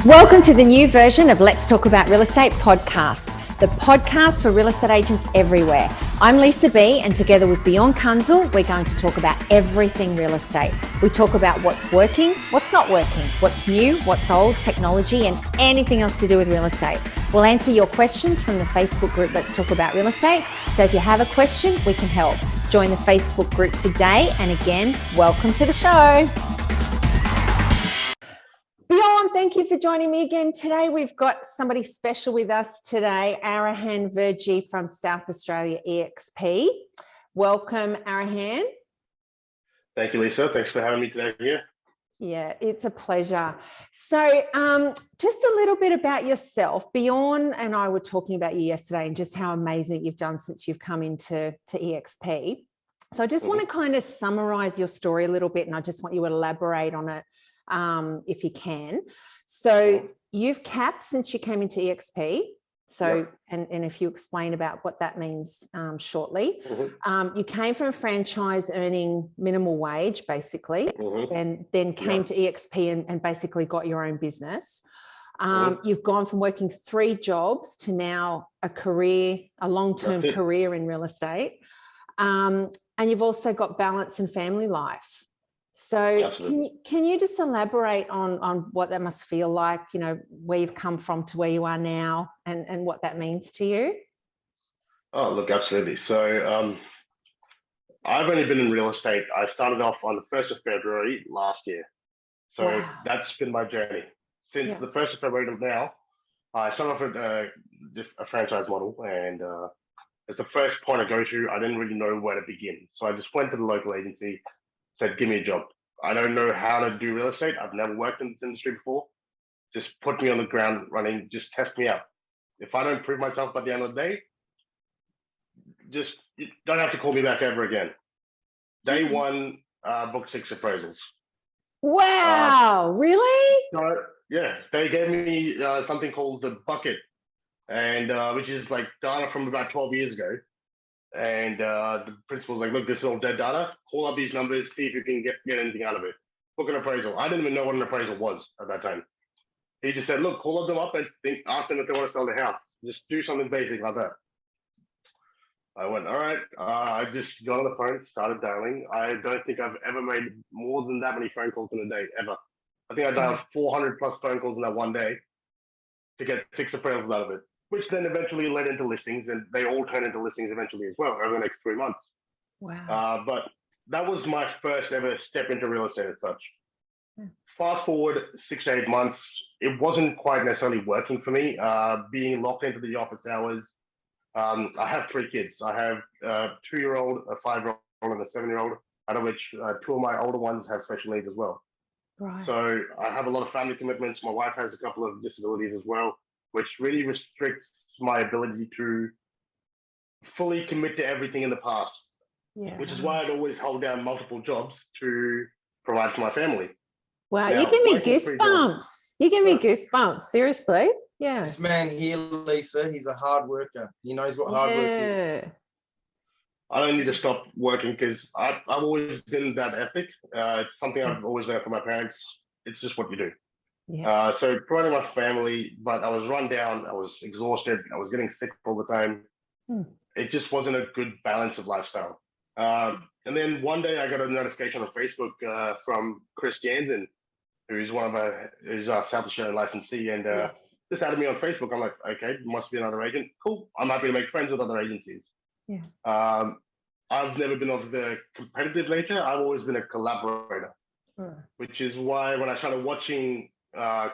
Welcome to the new version of Let's Talk About Real Estate podcast, the podcast for real estate agents everywhere. I'm Lisa B, and together with Bjorn Kunzel, we're going to talk about everything real estate. We talk about what's working, what's not working, what's new, what's old, technology, and anything else to do with real estate. We'll answer your questions from the Facebook group Let's Talk About Real Estate. So if you have a question, we can help. Join the Facebook group today. And again, welcome to the show. Bjorn, thank you for joining me again. Today, we've got somebody special with us today, Arahan Virjee from South Australia eXp. Welcome, Arahan. Thank you, Lisa. Thanks for having me today here. Yeah, it's a pleasure. So just a little bit about yourself. Bjorn and I were talking about you yesterday and just how amazing you've done since you've come into eXp. So I just want to kind of summarize your story a little bit, and I just want you to elaborate on it if you can. So you've capped since you came into eXp. So, and if you explain about what that means shortly. You came from a franchise earning minimal wage, basically, and then came to eXp and basically got your own business. You've gone from working 3 jobs to now a long-term career in real estate. And you've also got balance in family life. So can you just elaborate on what that must feel like, you know, where you've come from to where you are now and what that means to you? Oh, look, absolutely. So I've only been in real estate. I started off on the 1st of February last year. So that's been my journey. Since the 1st of February till now, I started off with a franchise model. And as the first point I go to, I didn't really know where to begin. So I just went to the local agency, said, give me a job. I don't know how to do real estate. I've never worked in this industry before. Just put me on the ground running, just test me out. If I don't prove myself by the end of the day, you don't have to call me back ever again. Day one, book 6 appraisals. Wow, really? So, yeah, they gave me something called the bucket, and which is like data from about 12 years ago. And the principal's like, look, this is all dead data. Call up these numbers, see if you can get anything out of it. Book an appraisal. I didn't even know what an appraisal was at that time. He just said, look, call them up and ask them if they want to sell the house. Just do something basic like that. I went, all right. I just got on the phone, started dialing. I don't think I've ever made more than that many phone calls in a day, ever. I think I dialed 400 plus phone calls in that one day to get 6 appraisals out of it, which then eventually led into listings, and they all turned into listings eventually as well over the next 3 months. Wow. But that was my first ever step into real estate as such. Fast forward 6 to 8 months, it wasn't quite necessarily working for me, being locked into the office hours. I have 3 kids. I have a 2-year-old, a 5-year-old, and a 7-year-old, out of which 2 of my older ones have special needs as well. Right. So I have a lot of family commitments. My wife has a couple of disabilities as well, which really restricts my ability to fully commit to everything in the past, which is why I'd always hold down multiple jobs to provide for my family. Wow, you give me goosebumps. You give me goosebumps, seriously. Yeah. This man here, Lisa, he's a hard worker. He knows what hard work is. I don't need to stop working because I've always been that ethic. It's something I've always learned from my parents. It's just what you do. So providing my family, but I was run down. I was exhausted. I was getting sick all the time. It just wasn't a good balance of lifestyle. And then one day I got a notification on Facebook from Chris Jansen, who's our South Australian licensee, and just added me on Facebook. I'm like, okay, must be another agent. Cool. I'm happy to make friends with other agencies. I've never been of the competitive nature. I've always been a collaborator, which is why when I started watching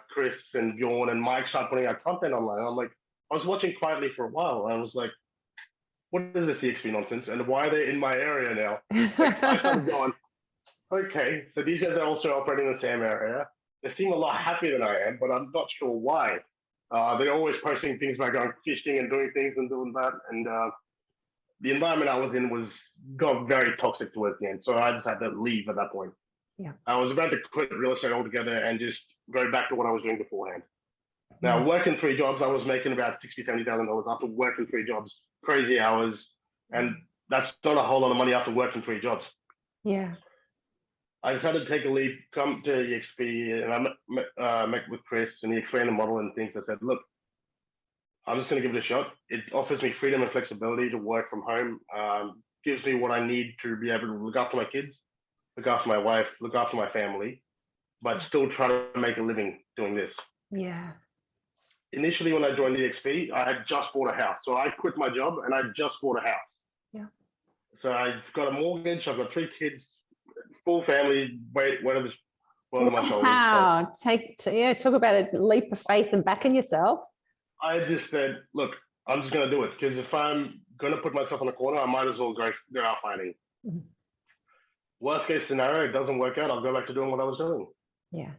Chris and Bjorn and Mike start putting out content online, I'm like, I was watching quietly for a while, and I was like, what is this eXp nonsense, and why are they in my area now? Like, I started going, okay, so these guys are also operating in the same area. They seem a lot happier than I am, but I'm not sure why. They're always posting things about going fishing and doing things and doing that, and the environment I was in got very toxic towards the end, so I just had to leave at that point. I was about to quit real estate altogether and just go back to what I was doing beforehand. Now, working 3 jobs, I was making about $60,000, $70,000 after working 3 jobs, crazy hours, and that's not a whole lot of money after working 3 jobs. I decided to take a leap, come to eXp, and met with Chris, and he explained the model and things. I said, look, I'm just going to give it a shot. It offers me freedom and flexibility to work from home, gives me what I need to be able to look after my kids, look after my wife, look after my family, but still try to make a living doing this. Yeah. Initially, when I joined eXp, I had just bought a house. So I quit my job and I just bought a house. Yeah. So I've got a mortgage, I've got 3 kids, full family, weight on my shoulders. Wow. Talk about a leap of faith and backing yourself. I just said, look, I'm just going to do it, because if I'm going to put myself in a corner, I might as well go out fighting. Mm-hmm. Worst case scenario, it doesn't work out, I'll go back to doing what I was doing. Yeah.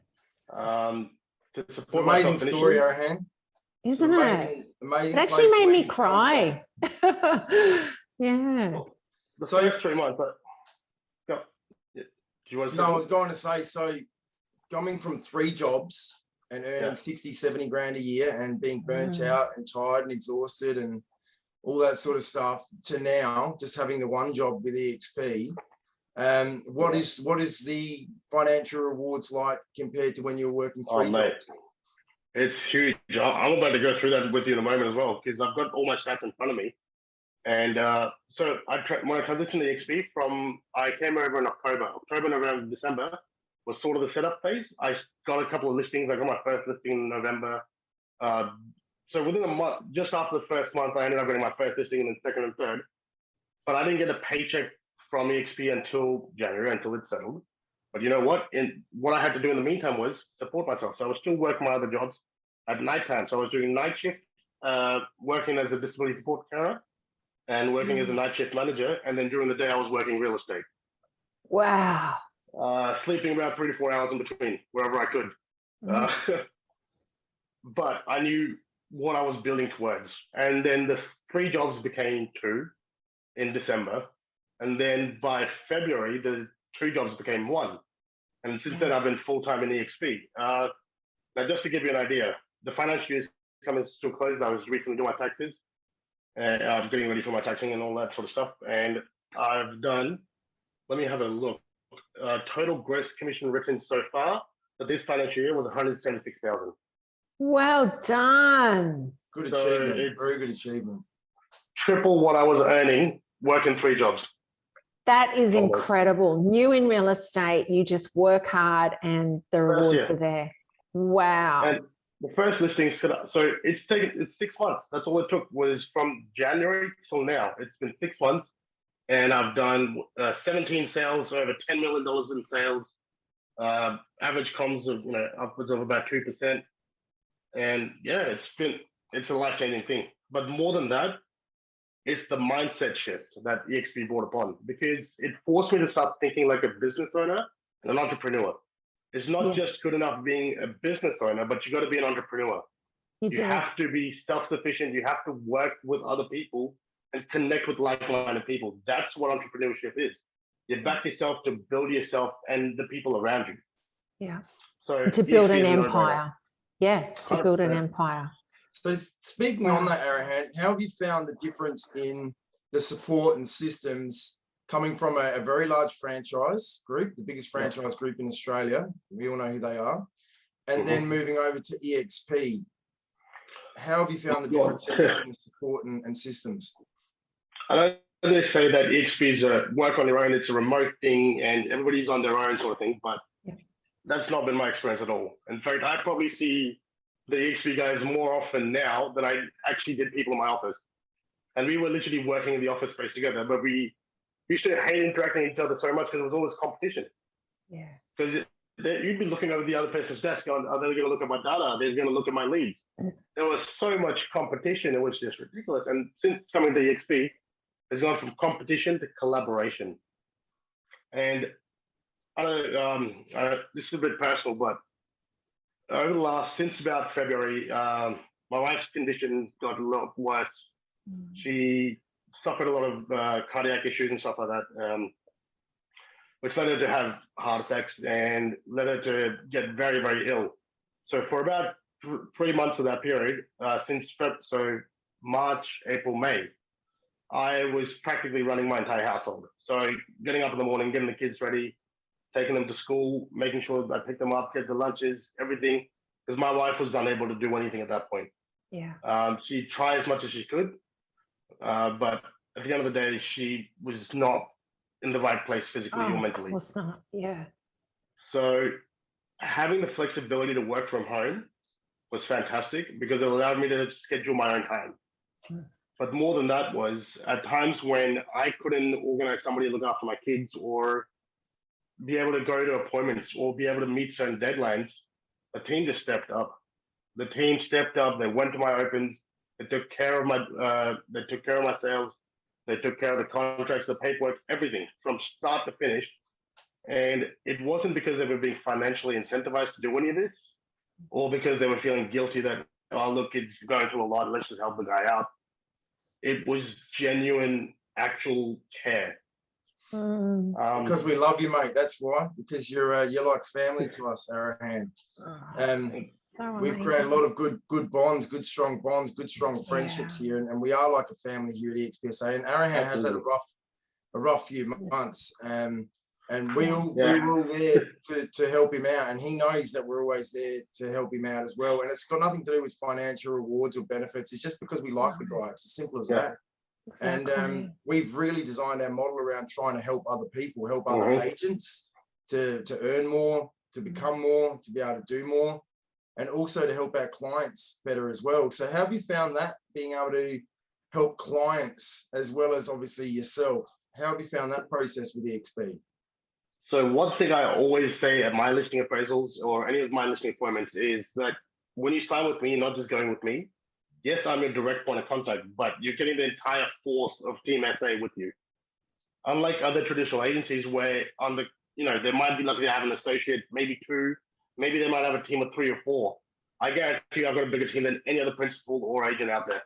To support amazing story, Arahan. Isn't it? Amazing. It actually made me cry. Yeah. Well, the first 3 months, do you want to say I was going to say, so coming from 3 jobs and earning 60, 70 grand a year and being burnt out and tired and exhausted and all that sort of stuff, to now just having the 1 job with eXp. What is the financial rewards like compared to when you were working 3 jobs? It's huge. I'm about to go through that with you in a moment as well, because I've got all my stats in front of me. And so when I transitioned to eXp I came over in October, November, December was sort of the setup phase. I got a couple of listings. I got my first listing in November. So within a month, just after the first month, I ended up getting my first listing and then second and third. But I didn't get a paycheck from eXp until January, until it settled. But you know what? What I had to do in the meantime was support myself. So I was still working my other jobs at nighttime. So I was doing night shift, working as a disability support carer and working as a night shift manager. And then during the day, I was working real estate. Wow. Sleeping about 3 to 4 hours in between, wherever I could. But I knew what I was building towards. And then the 3 jobs became 2 in December. And then by February, the 2 jobs became 1. And since then, I've been full-time in eXp. Now, just to give you an idea, the financial year is coming to a close. I was recently doing my taxes. And I'm getting ready for my taxing and all that sort of stuff. And I've done, let me have a look. Total gross commission written so far for this financial year was 176,000. Well done. Good achievement. Very good achievement. Triple what I was earning working 3 jobs. That is incredible. New in real estate, you just work hard and the rewards are there. Wow. And the first listing, so it's 6 months. That's all it took, was from January till now. It's been 6 months. And I've done 17 sales, over $10 million in sales. Average comms of upwards of about 2%. And yeah, it's a life-changing thing. But more than that, it's the mindset shift that eXp brought upon, because it forced me to start thinking like a business owner and an entrepreneur. It's not just good enough being a business owner, but you got to be an entrepreneur. You have to be self-sufficient. You have to work with other people and connect with like-minded people. That's what entrepreneurship is. You back yourself to build yourself and the people around you. Yeah. So and to build an empire. Yeah, to build an empire. So speaking on that, Arahan, how have you found the difference in the support and systems coming from a very large franchise group, the biggest franchise group in Australia? We all know who they are. And then moving over to eXp. How have you found the differences in the support and systems? I don't really say that eXp is a work on their own, it's a remote thing and everybody's on their own sort of thing, but that's not been my experience at all. In fact, I probably see the eXp guys more often now than I actually did people in my office. And we were literally working in the office space together, but we used to hate interacting with each other so much because it was always competition. Yeah. Because you'd be looking over the other person's desk going, are they going to look at my data? They're going to look at my leads. There was so much competition, it was just ridiculous. And since coming to eXp, it's gone from competition to collaboration. And this is a bit personal, but over since about February, my wife's condition got a lot worse. She suffered a lot of cardiac issues and stuff like that, which led her to have heart attacks and led her to get very, very ill. So for about 3 months of that period, so March, April, May, I was practically running my entire household. So getting up in the morning, getting the kids ready, taking them to school, making sure that I pick them up, get the lunches, everything. Because my wife was unable to do anything at that point. Yeah. She tried as much as she could, but at the end of the day, she was not in the right place physically or mentally. Of course not. Yeah. So having the flexibility to work from home was fantastic because it allowed me to schedule my own time. But more than that was at times when I couldn't organize somebody to look after my kids or be able to go to appointments or be able to meet certain deadlines, the team just stepped up. The team stepped up. They went to my opens. They took care of my. They took care of my sales. They took care of the contracts, the paperwork, everything from start to finish. And it wasn't because they were being financially incentivized to do any of this, or because they were feeling guilty that, oh look, it's going through a lot. Let's just help the guy out. It was genuine, actual care. Because we love you, mate. That's why. Because you're like family to us, Arahan. We've created a lot of good bonds, good strong friendships here, and we are like a family here at eXp. And Arahan has had a rough few months, and we're all there to help him out, and he knows that we're always there to help him out as well. And it's got nothing to do with financial rewards or benefits. It's just because we like the guy. It's as simple as that. Exactly. And we've really designed our model around trying to help other people, help other agents to earn more, to become more, to be able to do more, and also to help our clients better as well. So how have you found that, being able to help clients as well as obviously yourself? How have you found that process with eXp? So one thing I always say at my listing appraisals or any of my listing appointments is that when you sign with me, you're not just going with me. Yes, I'm your direct point of contact, but you're getting the entire force of Team SA with you. Unlike other traditional agencies where they might be lucky to have an associate, maybe two, maybe they might have a team of 3 or 4. I guarantee you I've got a bigger team than any other principal or agent out there.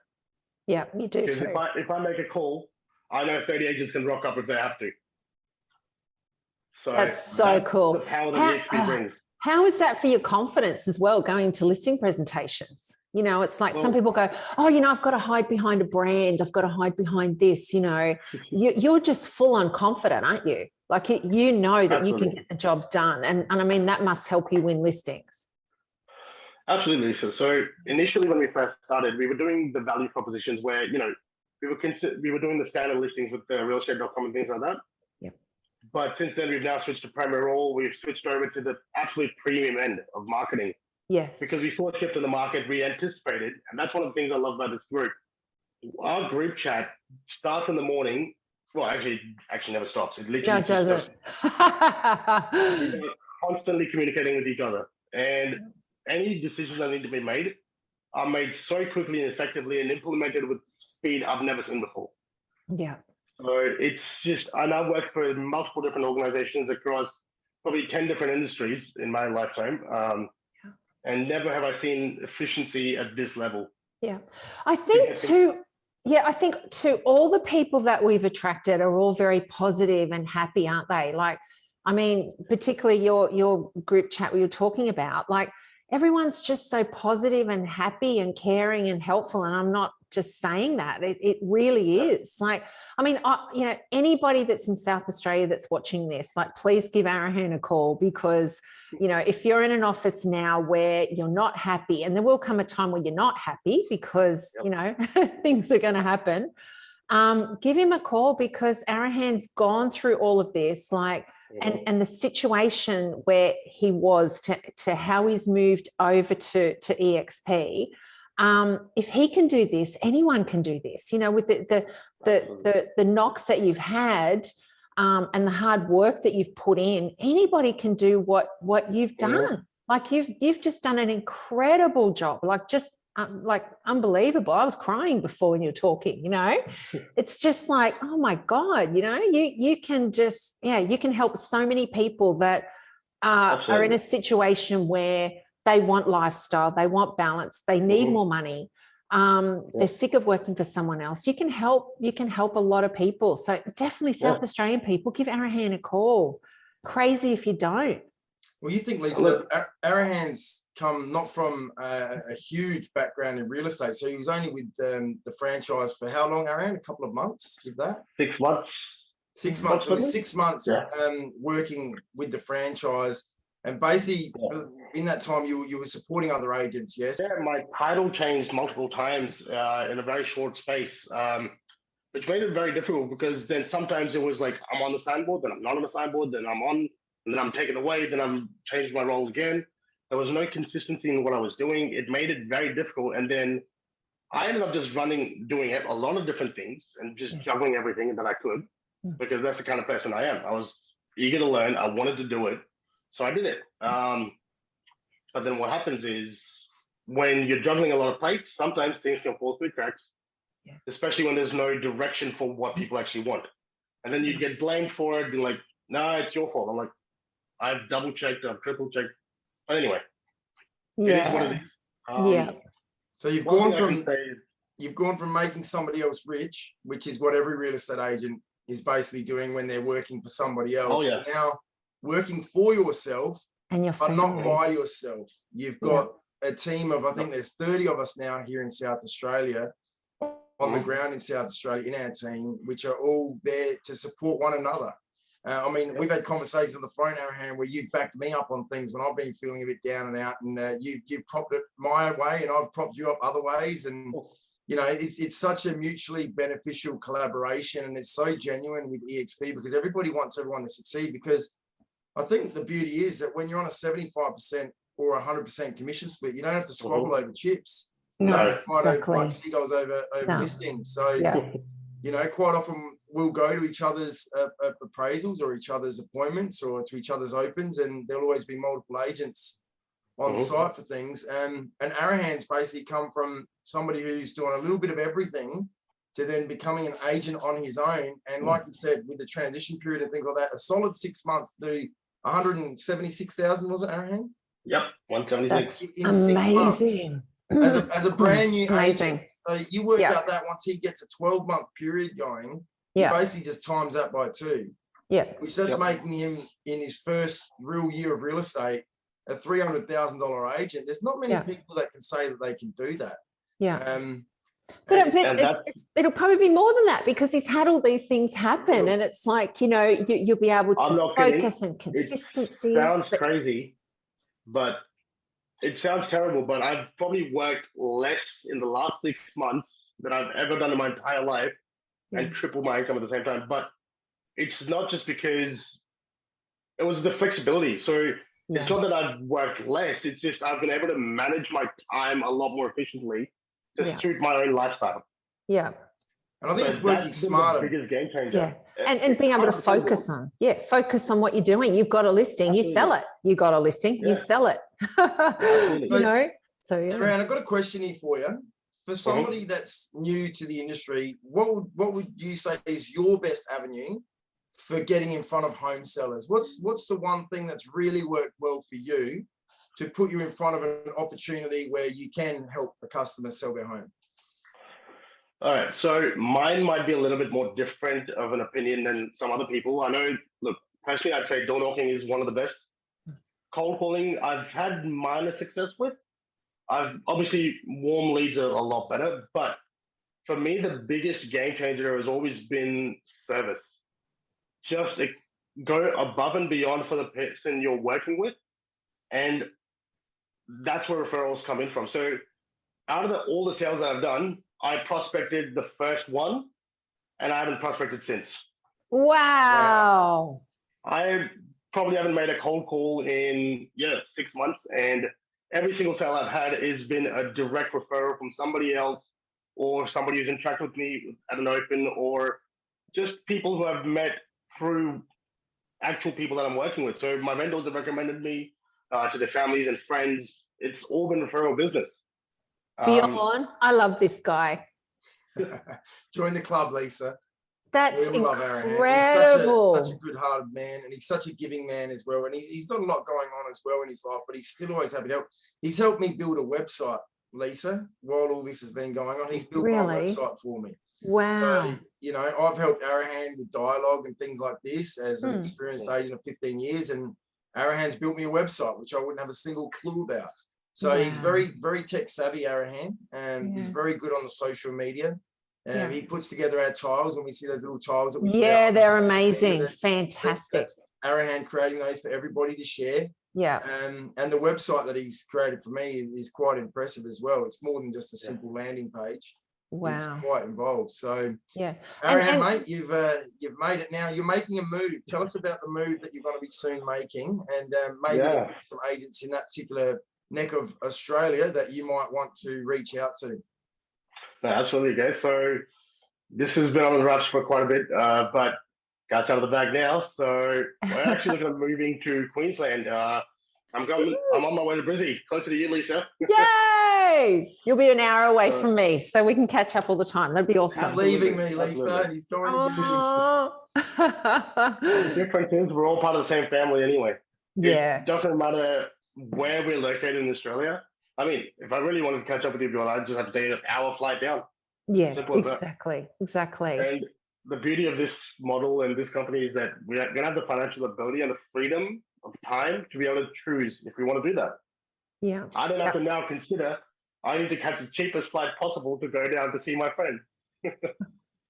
Yeah, you do too. If I make a call, I know 30 agents can rock up if they have to. So that's so cool. The power that eXp brings. How is that for your confidence as well, going to listing presentations? It's like some people go, oh, I've got to hide behind a brand. I've got to hide behind this, You're just full on confident, aren't you? Like, that Absolutely. You can get the job done. And I mean, that must help you win listings. Absolutely, Lisa. So initially when we first started, we were doing the value propositions where, we were doing the standard listings with the realestate.com and things like that. Yep. But since then, we've now switched to Premier All. We've switched over to the absolute premium end of marketing. Yes. Because we saw a shift in the market, we anticipated, and that's one of the things I love about this group. Our group chat starts in the morning. Well, actually never stops. It literally doesn't. We're constantly communicating with each other, and any decisions that need to be made are made so quickly and effectively and implemented with speed I've never seen before. Yeah. So it's just, I now work for multiple different organizations across probably 10 different industries in my lifetime. And never have I seen efficiency at this level. Yeah. I think too, all the people that we've attracted are all very positive and happy, aren't they? Like, I mean, particularly your group chat we were talking about, like, everyone's just so positive and happy and caring and helpful. And I'm not just saying that, it really is. Like, I mean, anybody that's in South Australia that's watching this, like, please give Arahan a call, because if you're in an office now where you're not happy, and there will come a time where you're not happy because things are going to happen, give him a call, because Arahan's gone through all of this, like, and the situation where he was to how he's moved over to eXp. If he can do this, anyone can do this. With the knocks that you've had, and the hard work that you've put in, anybody can do what you've done. Like, you've just done an incredible job. Like, just like unbelievable. I was crying before when you were talking. It's just like, oh my God, you can just, you can help so many people that are in a situation where they want lifestyle, they want balance, they need more money. They're sick of working for someone else. You can help a lot of people. So definitely South Australian people, give Arahan a call. Crazy if you don't. Well, you think, Lisa, Arahan's come not from a huge background in real estate. So he was only with the franchise for how long, Arahan? A couple of months, if that? 6 months. 6 months. So 6 months Yeah. working with the franchise, and basically in that time you were supporting other agents. Yes. Yeah, my title changed multiple times in a very short space, which made it very difficult because then sometimes it was like I'm on the signboard, then I'm not on the signboard, then I'm on, and then I'm taken away, then I'm changed my role again. There was no consistency in what I was doing. It made it very difficult, and then I ended up just doing a lot of different things and just juggling everything that I could, because that's the kind of person I am. I was eager to learn. I wanted to do it, so I did it. But then what happens is when you're juggling a lot of plates, sometimes things can fall through cracks, especially when there's no direction for what people actually want. And then you get blamed for it, and like, no, it's your fault. I'm like, I've double checked, I've triple checked. But anyway, it is what it is. So you've gone from making somebody else rich, which is what every real estate agent is basically doing when they're working for somebody else. To now working for yourself, and but not by yourself. You've got a team of, I think there's 30 of us now here in South Australia, on the ground in South Australia in our team, which are all there to support one another. I mean, we've had conversations on the phone, Arahan, where you've backed me up on things when I've been feeling a bit down and out, and you've propped it my way, and I've propped you up other ways. And, you know, it's such a mutually beneficial collaboration, and it's so genuine with eXp because everybody wants everyone to succeed. Because I think the beauty is that when you're on a 75% or 100% commission split, you don't have to squabble over chips. No, exactly. Like seagulls over listings. So, you know, quite often we'll go to each other's appraisals or each other's appointments or to each other's opens, and there'll always be multiple agents on site for things. And Arahan's basically come from somebody who's doing a little bit of everything to then becoming an agent on his own. And like you said, with the transition period and things like that, a solid 6 months to do 176,000, was it, Arahan? Yep, 176. In 6 months. As a brand new agent. So you work out that once he gets a 12-month period going, he basically just times that by 2. Which that's making him, in his first real year of real estate, a $300,000 agent. There's not many people that can say that they can do that. But it'll probably be more than that, because he's had all these things happen, and it's like, you know, you'll be able to focus and consistency. It sounds crazy, but it sounds terrible, but I've probably worked less in the last 6 months than I've ever done in my entire life, and tripled my income at the same time. But it's not just because it was the flexibility. So it's not that I've worked less. It's just I've been able to manage my time a lot more efficiently to suit my own lifestyle. And I think it's working smarter. The biggest game changer. And being able to focus on what you're doing. You've got a listing, you sell it. You got a listing, you sell it. You know. So Arahan, I've got a question here for you. For somebody that's new to the industry, what would you say is your best avenue for getting in front of home sellers? What's the one thing that's really worked well for you to put you in front of an opportunity where you can help a customer sell their home? All right, so mine might be a little bit more different of an opinion than some other people. I know, look, personally, I'd say door knocking is one of the best. Cold calling, I've had minor success with. I've obviously, warm leads are a lot better, but for me, the biggest game changer has always been service. Just go above and beyond for the person you're working with, and that's where referrals come in from. So out of all the sales that I've done, I prospected the first one, and I haven't prospected since. Wow. I probably haven't made a cold call in 6 months, and every single sale I've had has been a direct referral from somebody else, or somebody who's interacted with me at an open, or just people who I've met through actual people that I'm working with. So my vendors have recommended me to their families and friends. It's all been referral business. Beyond, I love this guy. Join the club, Lisa. That's incredible. He's such a good-hearted man, and he's such a giving man as well. And he's got a lot going on as well in his life, but he's still always happy to help. He's helped me build a website, Lisa, while all this has been going on. He's built my website for me. Wow. So, you know, I've helped Arahan with dialogue and things like this as an experienced agent of 15 years, and Arahan's built me a website, which I wouldn't have a single clue about. So he's very, very tech savvy, Arahan, and he's very good on the social media. He puts together our tiles, and we see those little tiles that we they're amazing. Fantastic. That's Arahan creating those for everybody to share. Yeah. And the website that he's created for me is quite impressive as well. It's more than just a simple landing page. Wow. It's quite involved. So yeah. Arahan, mate, you've made it now. You're making a move. Tell us about the move that you're going to be soon making, and maybe some agents in that particular neck of Australia that you might want to reach out to. No, absolutely, guys. So this has been on the wraps for quite a bit, but got out of the bag now. So we're actually looking at moving to Queensland. I'm on my way to Brisbane, closer to you, Lisa. Yay! You'll be an hour away from me, so we can catch up all the time. That'd be awesome. Leaving me, Lisa, and he's going to The difference is we're all part of the same family anyway. Yeah. It doesn't matter where we're located in Australia. I mean, if I really wanted to catch up with you, I'd just have to take an hour flight down. Yeah, exactly. And the beauty of this model and this company is that we're going to have the financial ability and the freedom of time to be able to choose if we want to do that. Yeah. I don't have to now consider I need to catch the cheapest flight possible to go down to see my friend.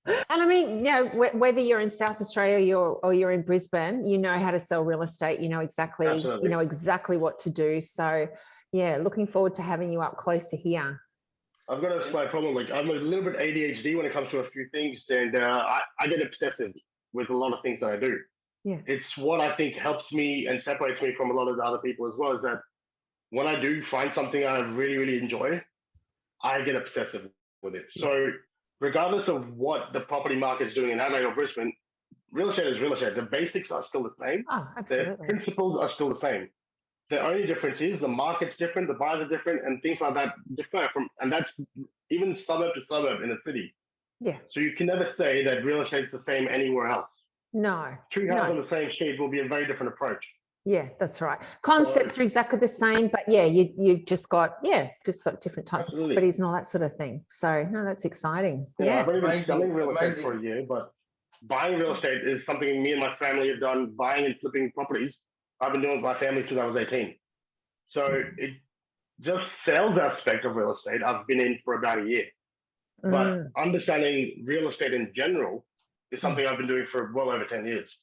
And I mean, you know, whether you're in South Australia or you're in Brisbane, you know how to sell real estate. You know exactly what to do. So, yeah, looking forward to having you up close to here. I've got a slight problem. Like, I'm a little bit ADHD when it comes to a few things, and I get obsessive with a lot of things that I do. Yeah, it's what I think helps me and separates me from a lot of the other people as well. Is that when I do find something I really, really enjoy, I get obsessive with it. So regardless of what the property market is doing in Adelaide or Brisbane, real estate is real estate. The basics are still the same. Oh, absolutely. The principles are still the same. The only difference is the market's different, the buyers are different, and things like that differ from, and that's even suburb to suburb in a city. Yeah. So you can never say that real estate's the same anywhere else. No. Two houses on the same street will be a very different approach. Yeah, that's right. Concepts are exactly the same, but yeah, you've just got different types of properties and all that sort of thing. So no, that's exciting. Yeah. I've only been selling real estate for a year, but buying real estate is something me and my family have done. Buying and flipping properties, I've been doing with my family since I was 18. So it just sales aspect of real estate, I've been in for about a year. But understanding real estate in general is something I've been doing for well over 10 years.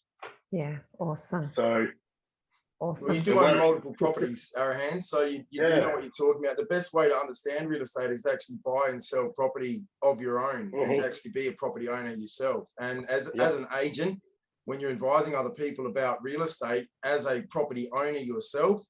Yeah, awesome. So awesome. Well, you do own multiple properties, Arahan, so you do know what you're talking about. The best way to understand real estate is to actually buy and sell property of your own and to actually be a property owner yourself. And as an agent, when you're advising other people about real estate, as a property owner yourself,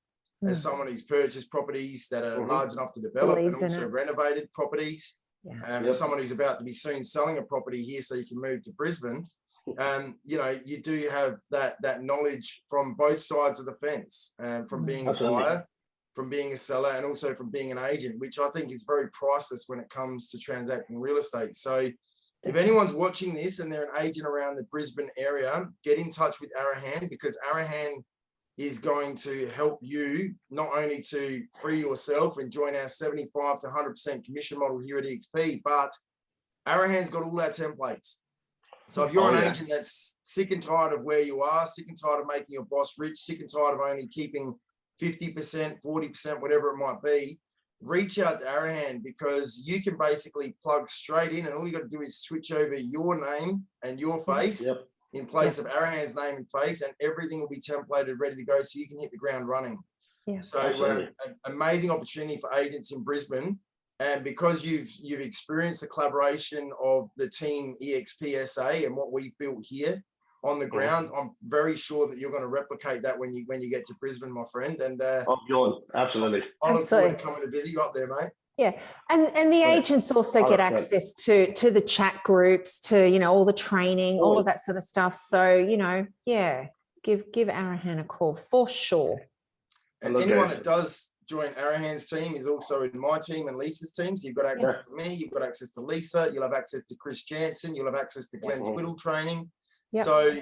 as someone who's purchased properties that are large enough to develop and also renovated properties, as someone who's about to be soon selling a property here so you can move to Brisbane, you know, you do have that knowledge from both sides of the fence, from being a buyer, from being a seller, and also from being an agent, which I think is very priceless when it comes to transacting real estate. So if anyone's watching this and they're an agent around the Brisbane area, get in touch with Arahan, because Arahan is going to help you not only to free yourself and join our 75 to 100% commission model here at eXp, but Arahan's got all our templates. So if you're an agent that's sick and tired of where you are, sick and tired of making your boss rich, sick and tired of only keeping 50%, 40%, whatever it might be, reach out to Arahan, because you can basically plug straight in, and all you got to do is switch over your name and your face in place of Arahan's name and face, and everything will be templated, ready to go, so you can hit the ground running. So an amazing opportunity for agents in Brisbane. And because you've experienced the collaboration of the team eXp SA and what we've built here on the ground, I'm very sure that you're going to replicate that when you get to Brisbane, my friend. And absolutely. I look forward to coming to visit you up there, mate. Yeah, and the agents also get access to the chat groups, to, you know, all the training, all of that sort of stuff. So, you know, give Arahan a call for sure. And anyone that does join Arahan's team is also in my team and Lisa's team. So you've got access to me, you've got access to Lisa, you'll have access to Chris Jansen, you'll have access to Glenn Twiddle training. So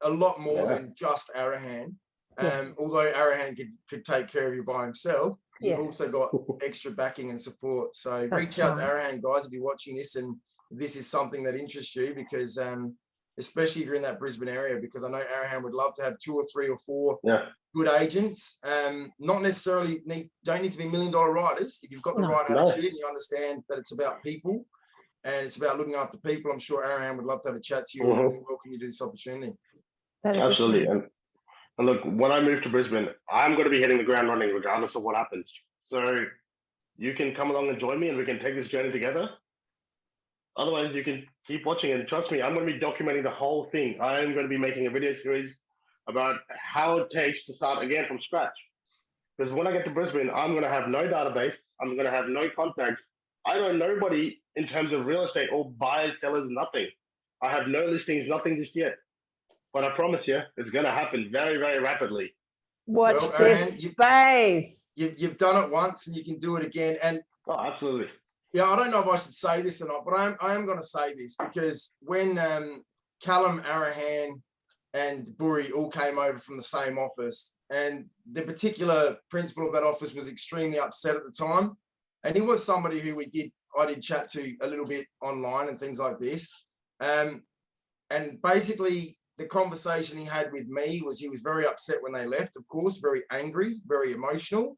a lot more than just Arahan. Although Arahan could take care of you by himself, you've also got extra backing and support. So reach out to Arahan, guys, if you're watching this and this is something that interests you, because especially if you're in that Brisbane area, because I know Arahan would love to have 2 or 3 or 4 good agents. Not necessarily don't need to be $1 million writers. If you've got the right attitude and you understand that it's about people, and it's about looking after people. I'm sure Arahan would love to have a chat to you and welcome you to this opportunity. Absolutely. And look, when I move to Brisbane, I'm going to be hitting the ground running regardless of what happens. So you can come along and join me and we can take this journey together. Otherwise, you can keep watching, and trust me, I'm going to be documenting the whole thing. I am going to be making a video series about how it takes to start again from scratch. Because when I get to Brisbane, I'm going to have no database. I'm going to have no contacts. I know nobody in terms of real estate or buyers, sellers, nothing. I have no listings, nothing just yet. But I promise you, it's going to happen very, very rapidly. Watch this space. You've done it once and you can do it again. And absolutely. Yeah, I don't know if I should say this or not, but I am going to say this because when Callum, Arahan, and Virjee all came over from the same office, and the particular principal of that office was extremely upset at the time, and he was somebody who I did chat to a little bit online and things like this, and basically the conversation he had with me was he was very upset when they left, of course, very angry, very emotional.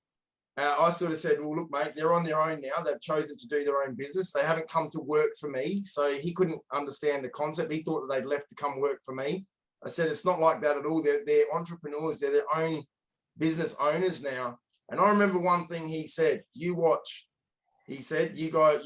I sort of said, well, look, mate, they're on their own now. They've chosen to do their own business. They haven't come to work for me. So he couldn't understand the concept. He thought that they'd left to come work for me. I said, it's not like that at all. They're entrepreneurs. They're their own business owners now. And I remember one thing he said, you watch. He said, you got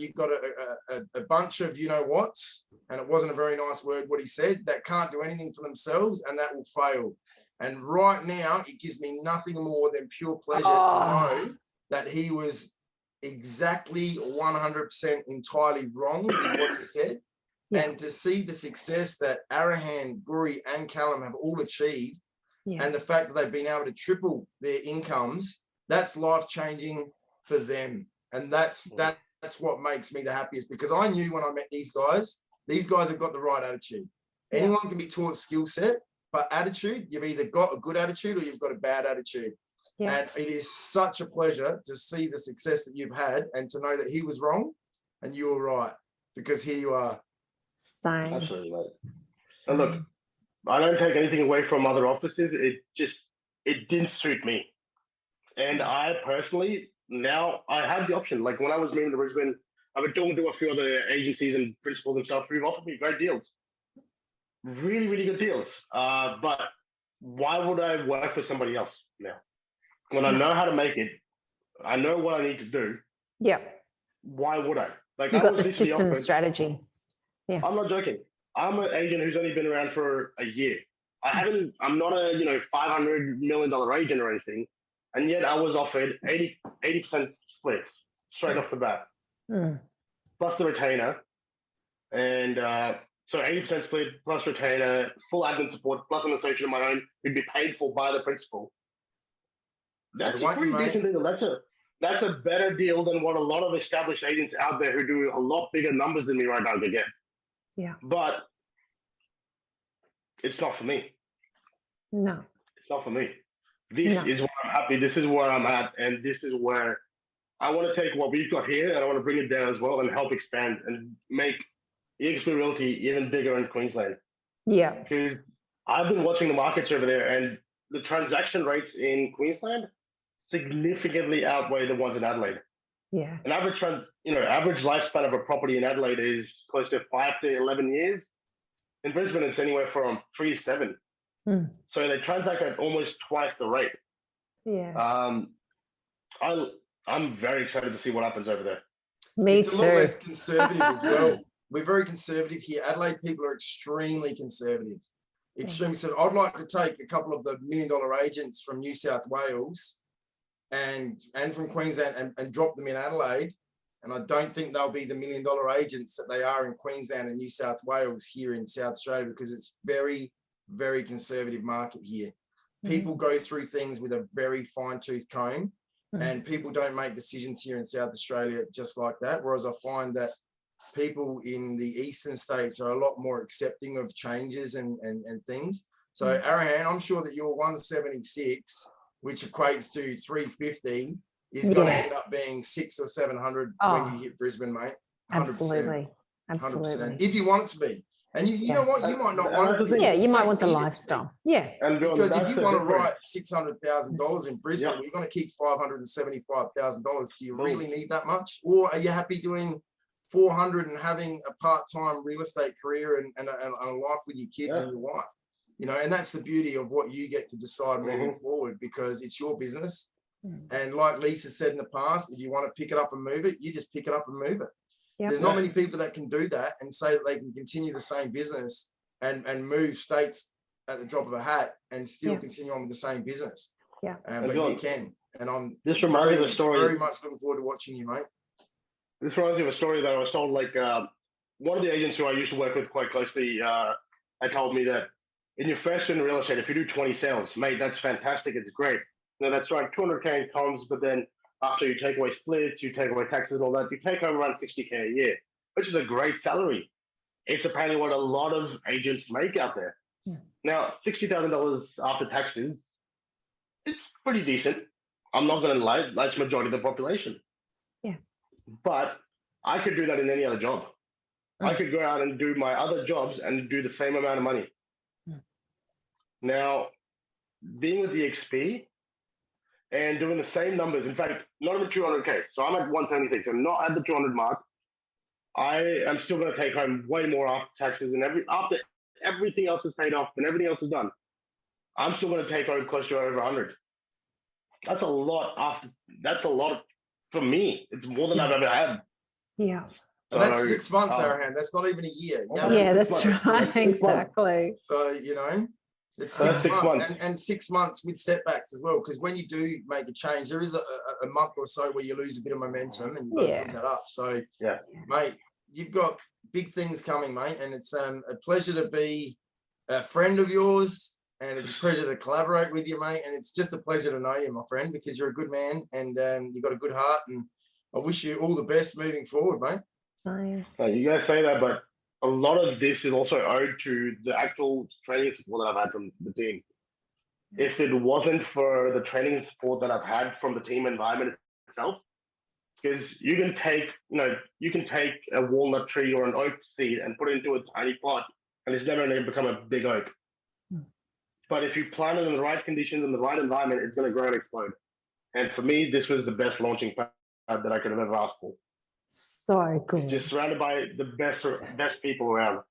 a bunch of you-know-whats, and it wasn't a very nice word what he said, that can't do anything for themselves, and that will fail. And right now, it gives me nothing more than pure pleasure to know that he was exactly 100% entirely wrong with what he said. Yeah. And to see the success that Arahan, Virjee, and Callum have all achieved, and the fact that they've been able to triple their incomes, that's life-changing for them. And that's what makes me the happiest, because I knew when I met these guys have got the right attitude. Anyone can be taught skill set, but attitude, you've either got a good attitude or you've got a bad attitude. Yeah. And it is such a pleasure to see the success that you've had and to know that he was wrong and you were right, because here you are. Same. Absolutely right. And look, I don't take anything away from other offices. It didn't suit me. And I personally, now I have the option. Like when I was moving to Brisbane, I've been talking to a few other agencies and principals and stuff who've offered me great deals. Really, really good deals. But why would I work for somebody else now? When I know how to make it, I know what I need to do. Yeah. Why would I? Like, you've got the system strategy. Yeah. I'm not joking. I'm an agent who's only been around for a year. I'm not a $500 million agent or anything. And yet I was offered 80% splits straight off the bat. Plus the retainer. And so 80% split plus retainer, full admin support, plus an associate of my own, who'd be paid for by the principal. That's a pretty decent deal. That's a better deal than what a lot of established agents out there who do a lot bigger numbers than me right now could get. Yeah. But it's not for me. No. It's not for me. This is where I'm happy. This is where I'm at. And this is where I want to take what we've got here and I want to bring it down as well and help expand and make eXp Realty even bigger in Queensland. Yeah. Because I've been watching the markets over there and the transaction rates in Queensland significantly outweigh the ones in Adelaide. Yeah. An average lifespan of a property in Adelaide is close to 5 to 11 years. In Brisbane, it's anywhere from 3 to 7. So they transact at almost twice the rate. Yeah. I'm very excited to see what happens over there. Me too. It's a lot less conservative as well. We're very conservative here. Adelaide people are extremely conservative. Extremely. So I'd like to take a couple of the $1 million agents from New South Wales and from Queensland and drop them in Adelaide. And I don't think they'll be the $1 million agents that they are in Queensland and New South Wales here in South Australia, because it's very, very conservative market here. People go through things with a very fine-tooth comb, and people don't make decisions here in South Australia just like that. Whereas I find that people in the eastern states are a lot more accepting of changes and things. So Arahan, I'm sure that your 176, which equates to 350, is going to end up being 600 or 700 when you hit Brisbane, mate. 100%. Absolutely. 100%. If you want it to be. And you know what? You might not want it to be. Yeah, you might want the lifestyle. Yeah. Because if you want to write $600,000 in Brisbane, you're going to keep $575,000. Do you really need that much? Or are you happy doing 400 and having a part-time real estate career and a life with your kids and your wife. You know, and that's the beauty of what you get to decide moving forward, because it's your business. And like Lisa said in the past, if you want to pick it up and move it, you just pick it up and move it. There's not many people that can do that and say that they can continue the same business and move states at the drop of a hat and still continue on with the same business. But you can. And I'm this reminds me of a story. Very much looking forward to watching you, mate. This reminds me of a story that I was told. Like one of the agents who I used to work with quite closely, they told me that in your first year in real estate, if you do 20 sales, mate, that's fantastic. It's great. You know, that's around 200K in comms, but then after you take away splits, you take away taxes and all that, you take home around 60K a year, which is a great salary. It's apparently what a lot of agents make out there. Now, $60,000 after taxes, it's pretty decent. I'm not going to lie, that's the majority of the population. But I could do that in any other job. I could go out and do my other jobs and do the same amount of money. Now, being with eXp and doing the same numbers, in fact, not even 200K. So I'm at 176. I'm not at the 200 mark. I am still going to take home way more after taxes and after everything else is paid off and everything else is done. I'm still going to take home close to over 100. That's a lot that's a lot for me. It's more than I've ever had. So, that's 6 months, Arahan. That's not even a year. That's right. Exactly. So, you know, it's 6 months. And 6 months with setbacks as well. Because when you do make a change, there is a month or so where you lose a bit of momentum and you've got to pick that up. So, mate, you've got big things coming, mate. And it's a pleasure to be a friend of yours. And it's a pleasure to collaborate with you, mate. And it's just a pleasure to know you, my friend, because you're a good man and you've got a good heart. And I wish you all the best moving forward, mate. You guys say that, but a lot of this is also owed to the actual training support that I've had from the team. If it wasn't for the training support that I've had from the team environment itself, because you can take a walnut tree or an oak seed and put it into a tiny pot, and it's never going to become a big oak. But if you plant it in the right conditions and the right environment, it's going to grow and explode. And for me, this was the best launching pad that I could have ever asked for. So good. Just surrounded by the best people around.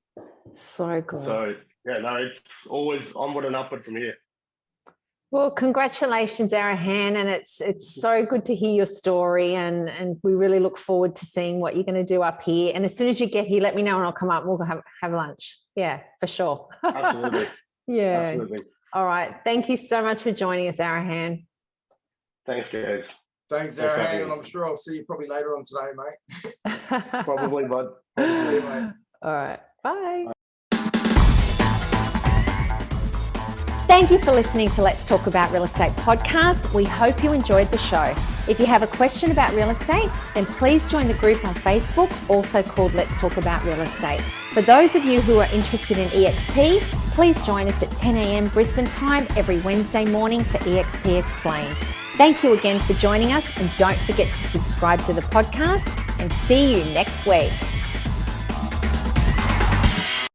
So good. So it's always onward and upward from here. Well, congratulations, Arahan, and it's so good to hear your story, and we really look forward to seeing what you're going to do up here. And as soon as you get here, let me know and I'll come up and we'll have lunch. Yeah, for sure. Absolutely. Absolutely. All right. Thank you so much for joining us, Arahan. Thanks, guys. Thanks, Arahan, and I'm sure I'll see you probably later on today, mate. Probably, bud. Yeah, mate. All right. Bye. Thank you for listening to Let's Talk About Real Estate podcast. We hope you enjoyed the show. If you have a question about real estate, then please join the group on Facebook, also called Let's Talk About Real Estate. For those of you who are interested in eXp, please join us at 10 a.m. Brisbane time every Wednesday morning for eXp Explained. Thank you again for joining us, and don't forget to subscribe to the podcast, and see you next week.